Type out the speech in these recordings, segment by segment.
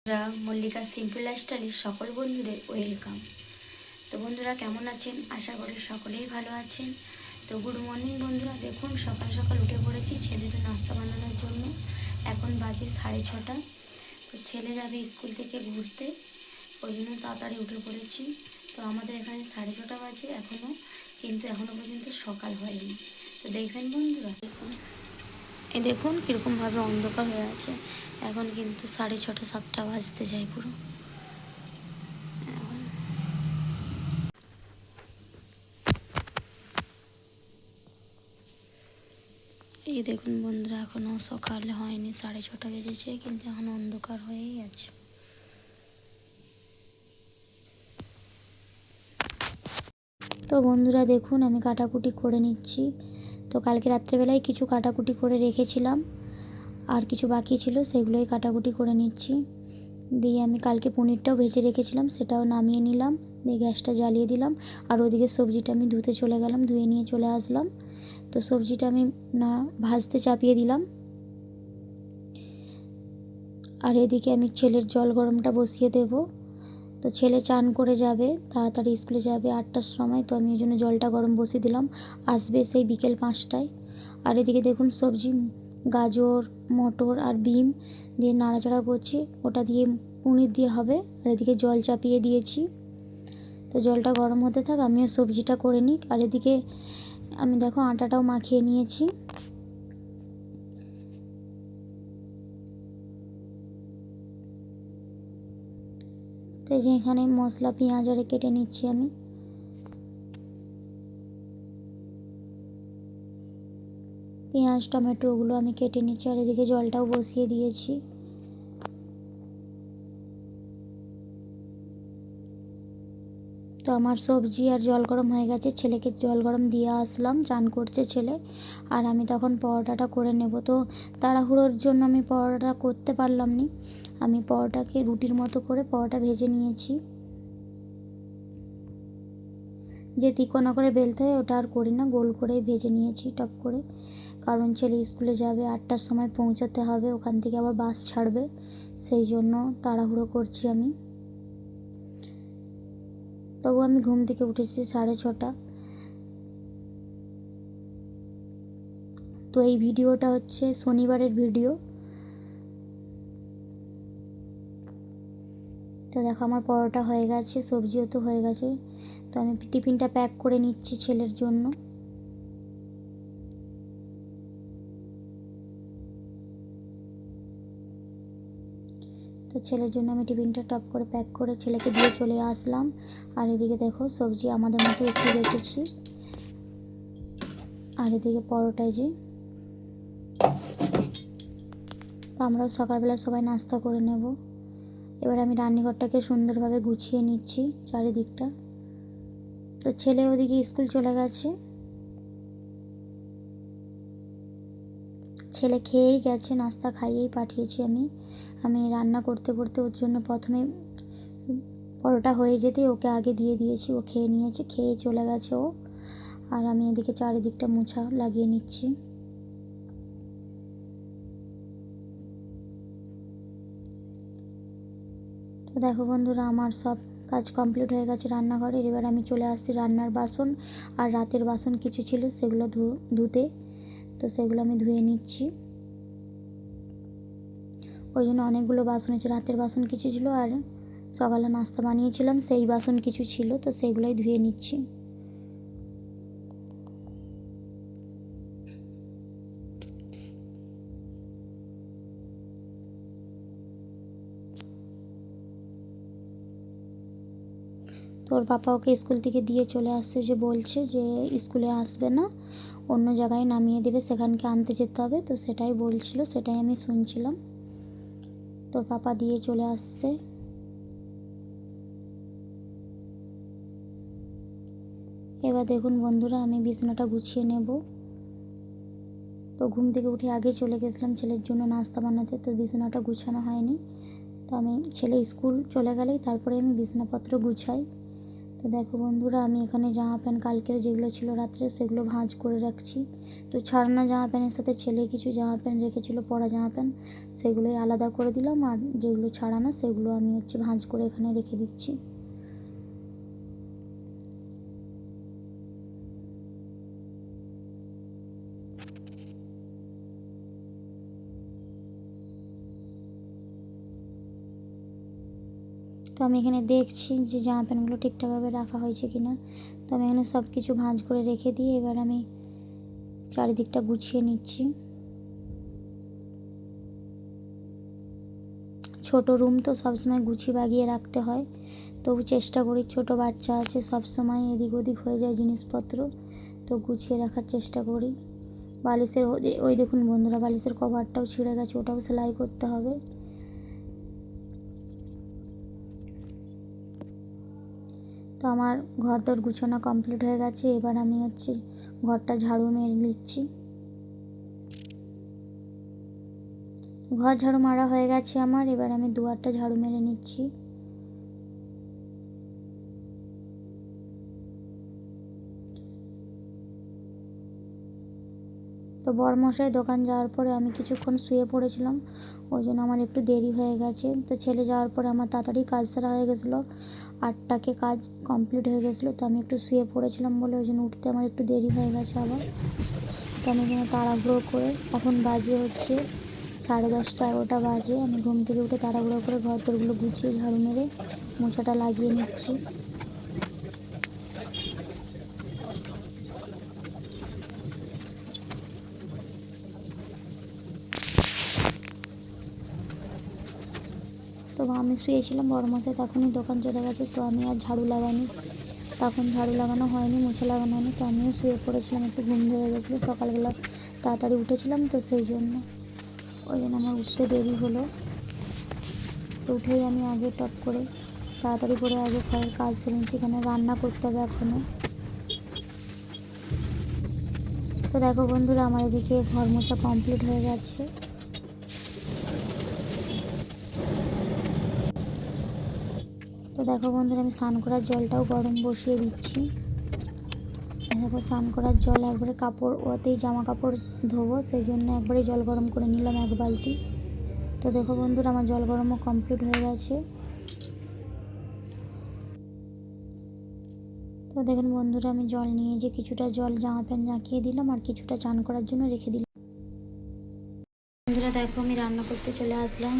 Mallika simple লাইফস্টাইলের সকল বন্ধুদের welcome. তো বন্ধুরা কেমন আছেন? আশা করি সকলেই ভালো আছেন। তো গুড মর্নিং বন্ধুরা, দেখুন সকাল সকাল উঠে পড়েছি ছেলের নাস্তা বানানোর জন্য। এখন বাজে 6:30। তো ছেলে যাবে স্কুল থেকে ঘুরতে, ওই জন্য তাড়াতাড়ি উঠে পড়েছি। তো আমাদের এখানে 6:30 বাজে এখনও, কিন্তু এখনও পর্যন্ত সকাল হয়নি। তো দেখবেন বন্ধুরা, দেখুন কীরকমভাবে অন্ধকার হয়ে আছে। এখন কিন্তু 6:30 7টা বাজতে যায় পুরো। এই দেখুন বন্ধুরা, এখনও সকাল হয়নি, 6:30 বেজেছে, কিন্তু এখন অন্ধকার হয়েই আছে। তো বন্ধুরা দেখুন, আমি কাটাকুটি করে নিচ্ছি। তো কালকে রাত্রেবেলায় কিছু কাটাকুটি করে রেখেছিলাম, আর কিছু বাকি ছিল, সেগুলোই কাটাকুটি করে নিচ্ছি। দিয়ে আমি কালকে পনিরটাও ভেজে রেখেছিলাম, সেটাও নামিয়ে নিলাম, দিয়ে গ্যাসটা জ্বালিয়ে দিলাম। আর ওদিকে সবজিটা আমি ধুতে চলে গেলাম, ধুয়ে নিয়ে চলে আসলাম। তো সবজিটা আমি ভাজতে চাপিয়ে দিলাম। আর এদিকে আমি ছেলের জল গরমটা বসিয়ে দেব। তো ছেলে চান করে যাবে, তাড়াতাড়ি স্কুলে যাবে 8টার সময়। তো আমি ওই জন্য জলটা গরম বসিয়ে দিলাম, আসবে সেই বিকেল 5টায়। আর এদিকে দেখুন সবজি, গাজর, মটর আর বিম দিয়ে নাড়াচাড়া করছি, ওটা দিয়ে পনির দিয়ে হবে। আর এদিকে জল চাপিয়ে দিয়েছি। তো জলটা গরম হতে থাক, আমিও সবজিটা করে নিই। আর এদিকে আমি দেখো আটাটাও মাখিয়ে নিয়েছি। তো এই যে এখানে মশলা পেঁয়াজ আর কেটে নিচ্ছি আমি। পেঁয়াজ টমেটো ওগুলো আমি কেটে নিচ্ছি। আর এদিকে জলটাও বসিয়ে দিয়েছি। তো আমার সবজি আর জল গরম হয়ে গেছে, ছেলেকে জল গরম দিয়ে আসলাম, চান করছে ছেলে। আর আমি তখন পরোটাটা করে নেব। তো তাড়াহুড়োর জন্য আমি পরোটাটা করতে পারলাম না। আমি পরোটাকে রুটির মতো করে পরোটা ভেজে নিয়েছি। যে তিকোনা করে বেলতে হয় ওটা আর করি না, গোল করেই ভেজে নিয়েছি টপ করে। কারণ ছেলে স্কুলে যাবে, 8টার সময় পৌঁছাতে হবে, ওখান থেকে আবার বাস ছাড়বে, সেই জন্য তাড়াহুড়ো করছি আমি। তবু আমি ঘুম থেকে উঠেছি 6:30। তো এই ভিডিওটা হচ্ছে শনিবারের ভিডিও। তো দেখো আমার পরোটা হয়ে গেছে, সবজিও তো হয়ে গেছে। তো আমি টিফিনটা প্যাক করে নিচ্ছি ছেলের জন্য। তো ছেলের জন্য আমি টিফিনটা টপ করে প্যাক করে ছেলেকে দিয়ে চলে আসলাম। আর এদিকে দেখো সবজি আমাদের মতো একটু রেখেছি। আর এদিকে পরোটায় যে, তো আমরাও সকালবেলা সবাই নাস্তা করে নেব। এবার আমি রান্নাঘরটাকে সুন্দরভাবে গুছিয়ে নিচ্ছি চারিদিকটা। তো ছেলে ওদিকে স্কুল চলে গেছে, ছেলে খেয়েই গেছে, নাস্তা খাইয়েই পাঠিয়েছি আমি। আমি রান্না করতে করতে ওর জন্য প্রথমে পরোটা হয়ে যেতেই ওকে আগে দিয়ে দিয়েছি, ও খেয়ে নিয়েছে, খেয়ে চলে গেছে ও। আর আমি এদিকে চারিদিকটা মোছা লাগিয়ে নিচ্ছি। তো দেখো বন্ধুরা, আমার সব কাজ কমপ্লিট হয়ে গেছে রান্নাঘরের। এবার আমি চলে আসছি রান্নার বাসন, আর রাতের বাসন কিছু ছিল সেগুলো ধুতে। তো সেগুলো আমি ধুয়ে নিচ্ছি। ওই জন্য অনেকগুলো বাসন আছে, রাতের বাসন কিছু ছিল, আর সকালে নাস্তা বানিয়েছিলাম সেই বাসন কিছু ছিল, তো সেইগুলোই ধুয়ে নিচ্ছি। তোর পাপা ওকে স্কুল থেকে দিয়ে চলে আসছে, যে বলছে যে স্কুলে আসবে না, অন্য জায়গায় নামিয়ে দেবে, সেখানকে আনতে যেতে হবে। তো সেটাই বলছিল, সেটাই আমি শুনছিলাম। তোর পাপা দিয়ে চলে আসছে। এবার দেখুন বন্ধুরা, আমি বিছানাটা গুছিয়ে নেব। তো ঘুম থেকে উঠে আগে চলে গেছিলাম ছেলের জন্য নাস্তা বানাতে, তো বিছানাটা গুছানো হয়নি। তো আমি ছেলে স্কুল চলে গেলেই তারপরে আমি বিছানাপত্র গুছাই। তো দেখো বন্ধুরা, আমি এখানে জামা প্যান্ট কালকের যেগুলো ছিল রাত্রে সেগুলো ভাঁজ করে রাখছি। তো ছাড়ানো জামা প্যান্টের সাথে ছেলে কিছু জামা প্যান্ট রেখেছিল, পরা জামা প্যান্ট, সেগুলোই আলাদা করে দিলাম। আর যেগুলো ছাড়ানো সেগুলো আমি ভাঁজ করে এখানে রেখে দিচ্ছি। তো আমি এখানে দেখছি যে জামা প্যান্টগুলো ঠিকঠাকভাবে রাখা হয়েছে কিনা। তো আমি এখানে সব কিছু ভাঁজ করে রেখে দিয়ে এবার আমি চারিদিকটা গুছিয়ে নিচ্ছি। ছোট রুম তো সবসময় গুছিয়ে বাগিয়ে রাখতে হয়, তবু চেষ্টা করি, ছোট বাচ্চা আছে, সবসময় এদিক ওদিক হয়ে যায় জিনিসপত্র, তো গুছিয়ে রাখার চেষ্টা করি। বালিশের ওই দেখুন বন্ধুরা, বালিশের কভারটাও ছিঁড়ে গেছে, ওটাও সেলাই করতে হবে। তো আমার ঘর দর গুছানো কমপ্লিট হয়ে গেছে। এবার আমি ঘরটা ঝাড়ু মেরে নিচ্ছি। ঘর ঝাড়ু মারা হয়ে গেছে আমার, এবার আমি দুয়ারটা ঝাড়ু মেরে নিচ্ছি। তো বরমশাই দোকান যাওয়ার পরে আমি কিছুক্ষণ শুয়ে পড়েছিলাম, ওই জন্য আমার একটু দেরি হয়ে গেছে। তো ছেলে যাওয়ার পরে আমার তাড়াতাড়ি কাজ সারা হয়ে গেছিলো, 8টাকে কাজ কমপ্লিট হয়ে গেছিলো। তো আমি একটু শুয়ে পড়েছিলাম বলে ওই জন্য উঠতে আমার একটু দেরি হয়ে গেছে আবার। তো আমি এখানে তাড়াহুড়ো করে, এখন বাজে 10:30 11টা বাজে, আমি ঘুম থেকে উঠে তাড়াহুড়ো করে ঘর দরগুলো গুছিয়ে ঝাড়ু মেরে মোছাটা লাগিয়ে নিচ্ছি। তো আমি শুয়েছিলাম, বড়মশাই তখনই দোকান চলে গেছে। তো আমি আর ঝাড়ু লাগাইনি, তখন ঝাড়ু লাগানো হয়নি, মোছা লাগানো হয়নি। তো আমিও শুয়ে পড়েছিলাম, একটু ঘুম ধরে গেছিলো, সকালবেলা তাড়াতাড়ি উঠেছিলাম, তো সেই জন্য আমার উঠতে দেরি হলো। তো উঠেই আমি আগে টপ করে তাড়াতাড়ি করে আগে ঘরের কাজ সেরে নিচ্ছি, এখানে রান্না করতে হবে এখনও। তো দেখো বন্ধুরা, আমার এদিকে ঘর মোছা কমপ্লিট হয়ে গেছে। তো দেখো বন্ধুরা, আমি স্নান করার জলটাও গরম বসিয়ে দিচ্ছি। দেখো স্নান করার জল একবারে কাপড়, ওতেই জামা কাপড় ধোবো, সেই জন্য একবারে জল গরম করে নিলাম 1 বালতি। তো দেখো বন্ধুরা, আমার জল গরমও কমপ্লিট হয়ে গেছে। তো দেখুন বন্ধুরা, আমি জল নিয়ে কিছুটা জল জামা প্যান্ট জাঁকিয়ে দিলাম আর কিছুটা চান করার জন্য রেখে দিলাম। বন্ধুরা দেখো, আমি রান্না করতে চলে আসলাম।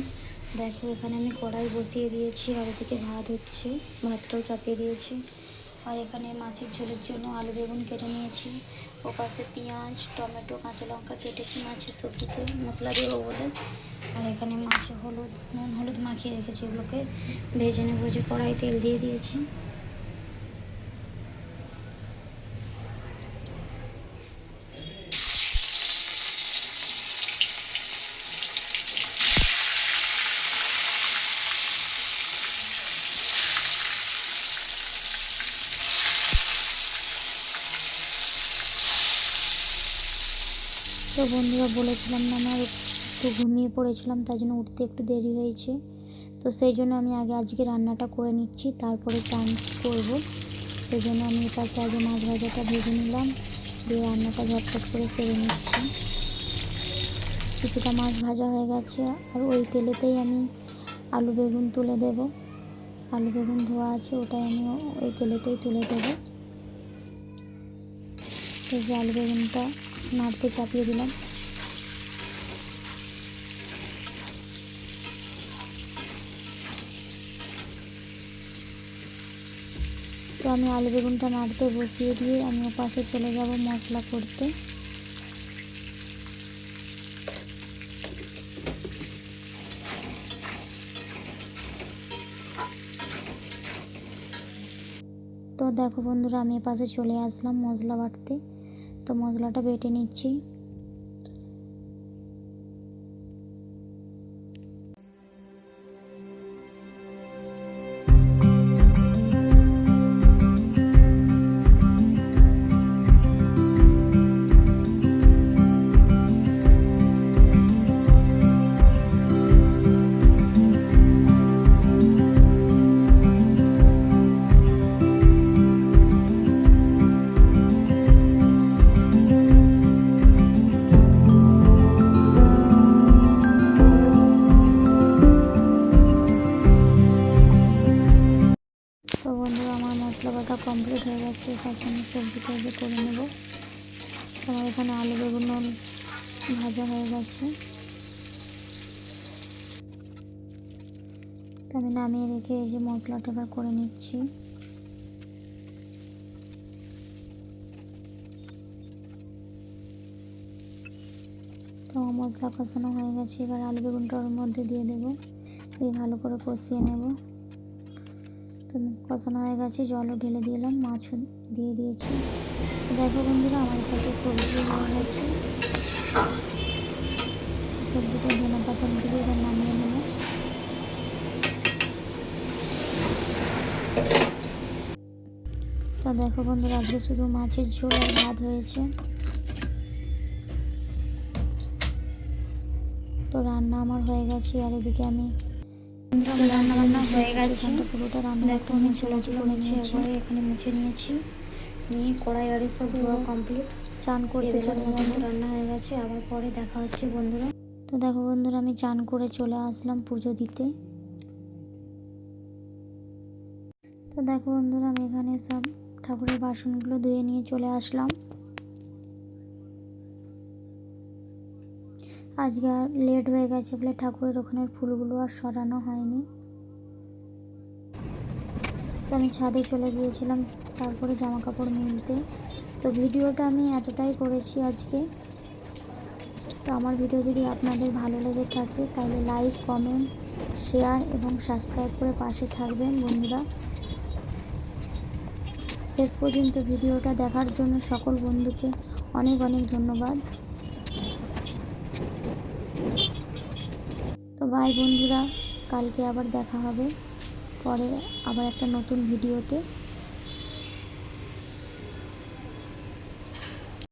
দেখো এখানে আমি কড়াই বসিয়ে দিয়েছি, আর এদিকে ভাত হচ্ছে, ভাতটাও চাপিয়ে দিয়েছি। আর এখানে মাছের ঝোলের জন্য আলু বেগুন কেটে নিয়েছি, ও পাশে পেঁয়াজ টমেটো কাঁচা লঙ্কা কেটেছি মাছের সবজিতে মশলা দেবো বলে। আর এখানে মাছে নুন হলুদ মাখিয়ে রেখেছি, এগুলোকে ভেজে নেবো। কড়াই তেল দিয়ে দিয়েছি। তো বন্ধুরা বলেছিলাম না, আমার একটু ঘুমিয়ে পড়েছিলাম, তার জন্য উঠতে একটু দেরি হয়েছে। তো সেই জন্য আমি আজকে রান্নাটা করে নিচ্ছি, তারপরে চান্স করব। সেই জন্য আমি এপাশে আগে মাছ ভাজাটা ভেজে নিলাম, দিয়ে রান্নাটা ঝটপট করে সেরে নিচ্ছি। কিছুটা মাছ ভাজা হয়ে গেছে, আর ওই তেলেতেই আমি আলু বেগুন তুলে দেব। আলু বেগুন ধোয়া আছে, ওটাই আমি ওই তেলেতেই তুলে দেবো। এই যে আলু বেগুনটা নাড়তে চাপিয়ে দিলাম। তো আমি আলু বেগুনটা নাড়তে বসিয়ে দিয়ে আমি ওপাশে চলে যাব মশলা করতে। তো দেখো বন্ধুরা, আমি এপাশে চলে আসলাম মশলা বাটতে। তো মশলাটা বেটে নিচ্ছি। কষানোটা কমপ্লিট হয়ে গেছে। কষানো সবজিটা আগে করে নেব। আমার এখানে আলু বেগুন ভাজা হয়ে গেছে, তো আমি নামিয়ে রেখে এই যে মশলাটা এবার করে নিচ্ছি। তো মশলা কষানো হয়ে গেছে, এবার আলু বেগুনটা ওর মধ্যে দিয়ে দেবো, দিয়ে ভালো করে কষিয়ে নেব। তো কষানো হয়ে গেছে, জলও ঢেলে দিলাম, মাছও দিয়ে দিয়েছি। তো দেখো বন্ধুরা, আমার কাছে সবজি হয়ে গেছে। সবজিটা ধনে পাতা দিয়ে এবার নামিয়ে নেব। তো দেখো বন্ধুরা, আজকে শুধু মাছের ঝোল আর ভাত হয়েছে। তো রান্না আমার হয়ে গেছে, আর এদিকে আমি রান্না বান্না হয়ে গেছে, পুরোটা রান্না আমি ছোলাচুলো নিয়েছি, এখানে মুছে নিয়েছি, নিয়ে কড়াই আড়ি সব ধোয়া কমপ্লিট, চান করতে চলে যাবো। রান্না হয়ে গেছে, আবার পরে দেখা হচ্ছে বন্ধুরা। তো দেখো বন্ধুরা, আমি চান করে চলে আসলাম পুজো দিতে। তো দেখো বন্ধুরা, আমি এখানে সব ঠাকুরের বাসনগুলো ধুয়ে নিয়ে চলে আসলাম। আজকে আর লেট হয়ে গেছে বলে ঠাকুরের ওখানের ফুলগুলো আর সরানো হয়নি। তো আমি ছাদে চলে গিয়েছিলাম তারপরে জামা কাপড় মিলতে। তো ভিডিওটা আমি এতটাই করেছি আজকে। তো আমার ভিডিও যদি আপনাদের ভালো লেগে থাকে তাহলে লাইক, কমেন্ট, শেয়ার এবং সাবস্ক্রাইব করে পাশে থাকবেন বন্ধুরা। শেষ পর্যন্ত ভিডিওটা দেখার জন্য সকল বন্ধুকে অনেক অনেক ধন্যবাদ। তো বাই বন্ধুরা, কালকে আবার দেখা হবে পরে আবার একটা নতুন ভিডিওতে।